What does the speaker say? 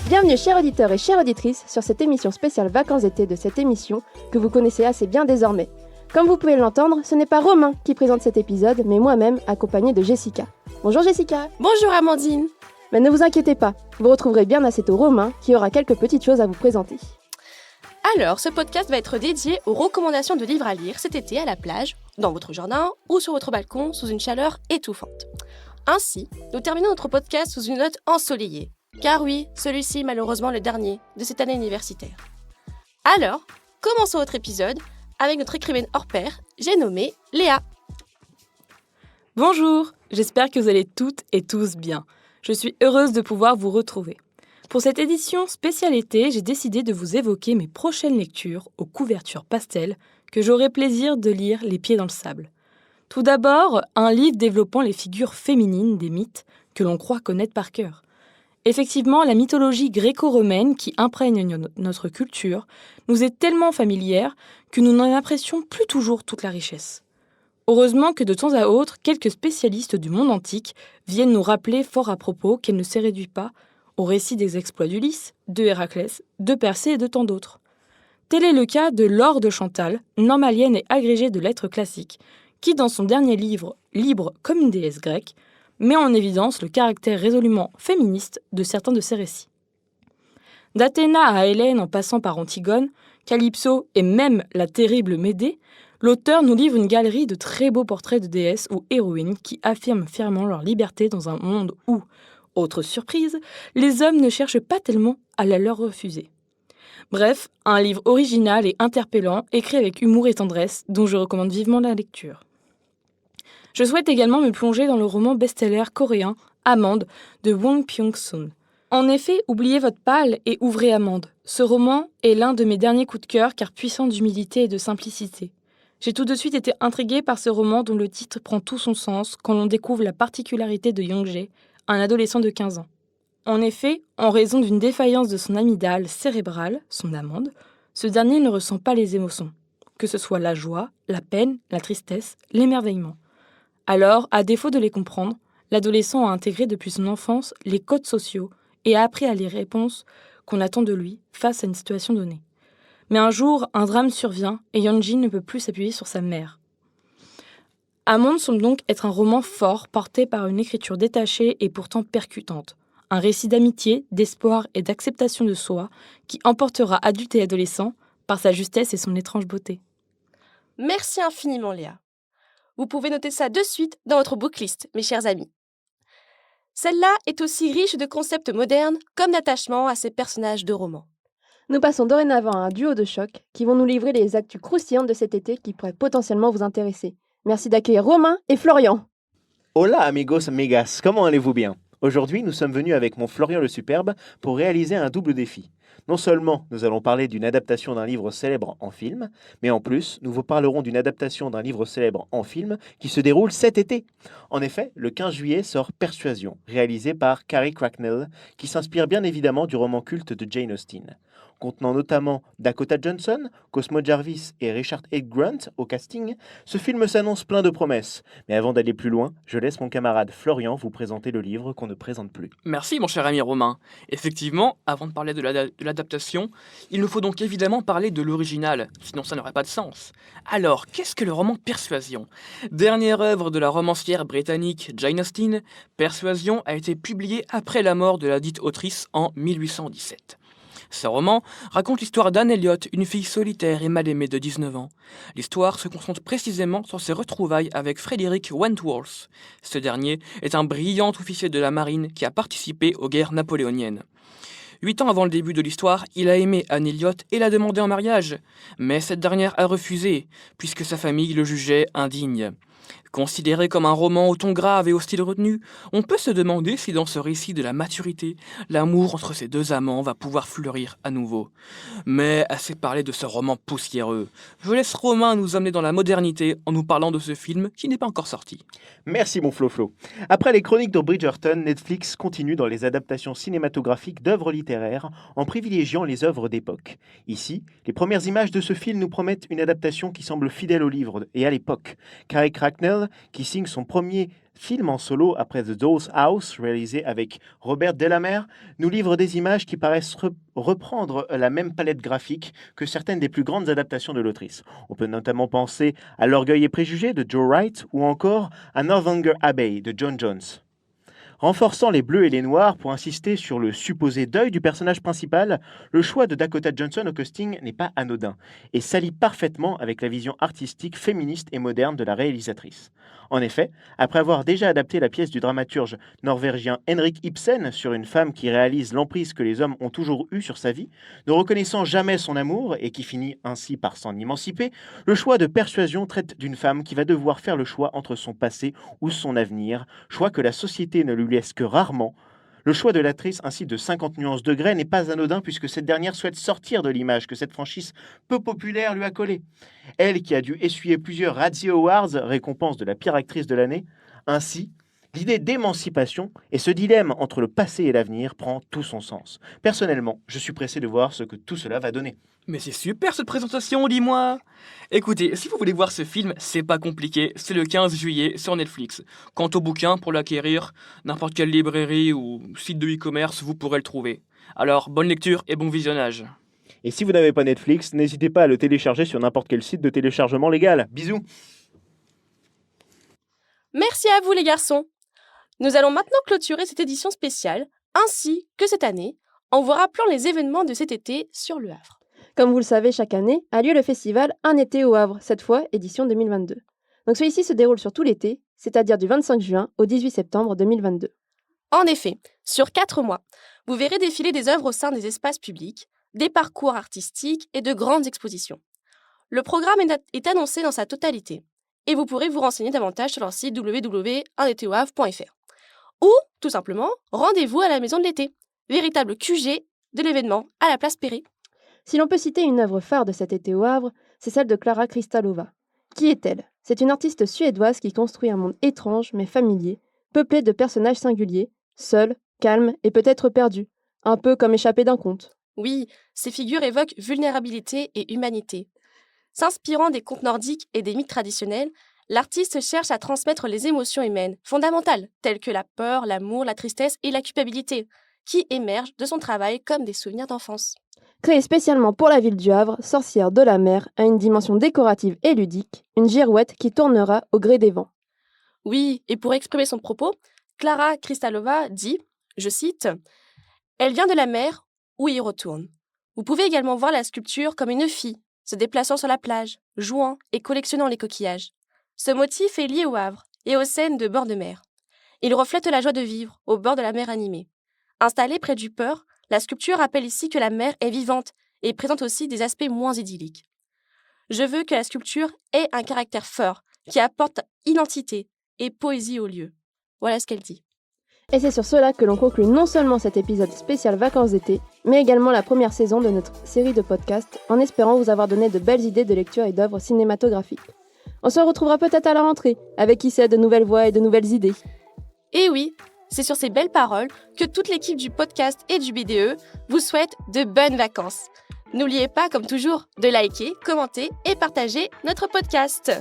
Bienvenue chers auditeurs et chères auditrices sur cette émission spéciale vacances d'été de cette émission que vous connaissez assez bien désormais. Comme vous pouvez l'entendre, ce n'est pas Romain qui présente cet épisode, mais moi-même accompagnée de Jessica. Bonjour Jessica. Bonjour Amandine. Mais ne vous inquiétez pas, vous retrouverez bien assez tôt Romain qui aura quelques petites choses à vous présenter. Alors, ce podcast va être dédié aux recommandations de livres à lire cet été à la plage, dans votre jardin ou sur votre balcon sous une chaleur étouffante. Ainsi, nous terminons notre podcast sous une note ensoleillée. Car oui, celui-ci malheureusement le dernier de cette année universitaire. Alors, commençons notre épisode avec notre écrivaine hors pair, j'ai nommé Léa. Bonjour, j'espère que vous allez toutes et tous bien. Je suis heureuse de pouvoir vous retrouver. Pour cette édition spéciale été, j'ai décidé de vous évoquer mes prochaines lectures aux couvertures pastel que j'aurai plaisir de lire les pieds dans le sable. Tout d'abord, un livre développant les figures féminines des mythes que l'on croit connaître par cœur. Effectivement, la mythologie gréco-romaine qui imprègne notre culture nous est tellement familière que nous n'en apprécions plus toujours toute la richesse. Heureusement que de temps à autre, quelques spécialistes du monde antique viennent nous rappeler fort à propos qu'elle ne s'est réduite pas au récit des exploits d'Ulysse, de Héraclès, de Persée et de tant d'autres. Tel est le cas de Laure de Chantal, normalienne et agrégée de lettres classiques, qui dans son dernier livre, Libre comme une déesse grecque, met en évidence le caractère résolument féministe de certains de ses récits. D'Athéna à Hélène en passant par Antigone, Calypso et même la terrible Médée, l'auteur nous livre une galerie de très beaux portraits de déesses ou héroïnes qui affirment fièrement leur liberté dans un monde où, autre surprise, les hommes ne cherchent pas tellement à la leur refuser. Bref, un livre original et interpellant, écrit avec humour et tendresse, dont je recommande vivement la lecture. Je souhaite également me plonger dans le roman best-seller coréen Amande de Won Pyung-soon. En effet, oubliez votre pâle et ouvrez Amande. Ce roman est l'un de mes derniers coups de cœur car puissant d'humilité et de simplicité. J'ai tout de suite été intriguée par ce roman dont le titre prend tout son sens quand l'on découvre la particularité de Young-jae, un adolescent de 15 ans. En effet, en raison d'une défaillance de son amygdale cérébrale, son amande, ce dernier ne ressent pas les émotions, que ce soit la joie, la peine, la tristesse, l'émerveillement. Alors, à défaut de les comprendre, l'adolescent a intégré depuis son enfance les codes sociaux et a appris à les réponses qu'on attend de lui face à une situation donnée. Mais un jour, un drame survient et Yeonji ne peut plus s'appuyer sur sa mère. Amande semble donc être un roman fort porté par une écriture détachée et pourtant percutante. Un récit d'amitié, d'espoir et d'acceptation de soi qui emportera adultes et adolescents par sa justesse et son étrange beauté. Merci infiniment Léa. Vous pouvez noter ça de suite dans votre booklist, mes chers amis. Celle-là est aussi riche de concepts modernes comme d'attachement à ces personnages de romans. Nous passons dorénavant à un duo de choc qui vont nous livrer les actus croustillantes de cet été qui pourraient potentiellement vous intéresser. Merci d'accueillir Romain et Florian. Hola amigos, amigas, comment allez-vous bien? Aujourd'hui, nous sommes venus avec mon Florian le Superbe pour réaliser un double défi. Non seulement nous allons parler d'une adaptation d'un livre célèbre en film, mais en plus, nous vous parlerons d'une adaptation d'un livre célèbre en film qui se déroule cet été. En effet, le 15 juillet sort Persuasion, réalisé par Carrie Cracknell, qui s'inspire bien évidemment du roman culte de Jane Austen. Contenant notamment Dakota Johnson, Cosmo Jarvis et Richard H. Grant au casting, ce film s'annonce plein de promesses. Mais avant d'aller plus loin, je laisse mon camarade Florian vous présenter le livre qu'on ne présente plus. Merci mon cher ami Romain. Effectivement, avant de parler de l'adaptation, il nous faut donc évidemment parler de l'original, sinon ça n'aurait pas de sens. Alors, qu'est-ce que le roman Persuasion? Dernière œuvre de la romancière britannique Jane Austen, Persuasion a été publié après la mort de la dite autrice en 1817. Ce roman raconte l'histoire d'Anne Elliot, une fille solitaire et mal aimée de 19 ans. L'histoire se concentre précisément sur ses retrouvailles avec Frederick Wentworth. Ce dernier est un brillant officier de la marine qui a participé aux guerres napoléoniennes. 8 ans avant le début de l'histoire, il a aimé Anne Elliot et l'a demandé en mariage. Mais cette dernière a refusé, puisque sa famille le jugeait indigne. Considéré comme un roman au ton grave et au style retenu, on peut se demander si dans ce récit de la maturité, l'amour entre ces deux amants va pouvoir fleurir à nouveau. Mais assez parlé de ce roman poussiéreux. Je laisse Romain nous amener dans la modernité en nous parlant de ce film qui n'est pas encore sorti. Merci mon Flo-Flo. Après les chroniques de Bridgerton, Netflix continue dans les adaptations cinématographiques d'œuvres littéraires en privilégiant les œuvres d'époque. Ici, les premières images de ce film nous promettent une adaptation qui semble fidèle au livre et à l'époque. Carey Cracknell, qui signe son premier film en solo après The Doll's House, réalisé avec Robert Delamere, nous livre des images qui paraissent reprendre la même palette graphique que certaines des plus grandes adaptations de l'autrice. On peut notamment penser à L'Orgueil et Préjugés de Joe Wright ou encore à Northanger Abbey de John Jones. Renforçant les bleus et les noirs pour insister sur le supposé deuil du personnage principal, le choix de Dakota Johnson au casting n'est pas anodin et s'allie parfaitement avec la vision artistique féministe et moderne de la réalisatrice. En effet, après avoir déjà adapté la pièce du dramaturge norvégien Henrik Ibsen sur une femme qui réalise l'emprise que les hommes ont toujours eue sur sa vie, ne reconnaissant jamais son amour et qui finit ainsi par s'en émanciper, le choix de Persuasion traite d'une femme qui va devoir faire le choix entre son passé ou son avenir, choix que la société ne lui laisse que rarement. Le choix de l'actrice ainsi de 50 nuances degrés n'est pas anodin puisque cette dernière souhaite sortir de l'image que cette franchise peu populaire lui a collée. Elle qui a dû essuyer plusieurs Razzie Awards, récompense de la pire actrice de l'année. Ainsi, l'idée d'émancipation et ce dilemme entre le passé et l'avenir prend tout son sens. Personnellement, je suis pressé de voir ce que tout cela va donner. Mais c'est super cette présentation, dis-moi! Écoutez, si vous voulez voir ce film, c'est pas compliqué, c'est le 15 juillet sur Netflix. Quant au bouquin, pour l'acquérir, n'importe quelle librairie ou site de e-commerce, vous pourrez le trouver. Alors, bonne lecture et bon visionnage. Et si vous n'avez pas Netflix, n'hésitez pas à le télécharger sur n'importe quel site de téléchargement légal. Bisous! Merci à vous les garçons. Nous allons maintenant clôturer cette édition spéciale, ainsi que cette année, en vous rappelant les événements de cet été sur Le Havre. Comme vous le savez, chaque année a lieu le festival Un été au Havre, cette fois édition 2022. Donc celui-ci se déroule sur tout l'été, c'est-à-dire du 25 juin au 18 septembre 2022. En effet, sur 4 mois, vous verrez défiler des œuvres au sein des espaces publics, des parcours artistiques et de grandes expositions. Le programme est annoncé dans sa totalité, et vous pourrez vous renseigner davantage sur leur site www.unetéauhavre.fr. Ou, tout simplement, rendez-vous à la Maison de l'été, véritable QG de l'événement à la place Perret. Si l'on peut citer une œuvre phare de cet été au Havre, c'est celle de Klara Kristalova. Qui est-elle ? C'est une artiste suédoise qui construit un monde étrange mais familier, peuplé de personnages singuliers, seuls, calmes et peut-être perdus, un peu comme échappés d'un conte. Oui, ces figures évoquent vulnérabilité et humanité. S'inspirant des contes nordiques et des mythes traditionnels, l'artiste cherche à transmettre les émotions humaines, fondamentales, telles que la peur, l'amour, la tristesse et la culpabilité, qui émergent de son travail comme des souvenirs d'enfance. Créée spécialement pour la ville du Havre, Sorcière de la mer a une dimension décorative et ludique, une girouette qui tournera au gré des vents. Oui, et pour exprimer son propos, Klara Kristalova dit, je cite, « Elle vient de la mer où il retourne. Vous pouvez également voir la sculpture comme une fille, se déplaçant sur la plage, jouant et collectionnant les coquillages. Ce motif est lié au Havre et aux scènes de bord de mer. Il reflète la joie de vivre au bord de la mer animée. Installée près du port, la sculpture rappelle ici que la mer est vivante et présente aussi des aspects moins idylliques. Je veux que la sculpture ait un caractère fort qui apporte identité et poésie au lieu. » Voilà ce qu'elle dit. Et c'est sur cela que l'on conclut non seulement cet épisode spécial vacances d'été, mais également la première saison de notre série de podcasts, en espérant vous avoir donné de belles idées de lecture et d'œuvres cinématographiques. On se retrouvera peut-être à la rentrée, avec qui sait de nouvelles voix et de nouvelles idées. Et oui, c'est sur ces belles paroles que toute l'équipe du podcast et du BDE vous souhaite de bonnes vacances. N'oubliez pas, comme toujours, de liker, commenter et partager notre podcast.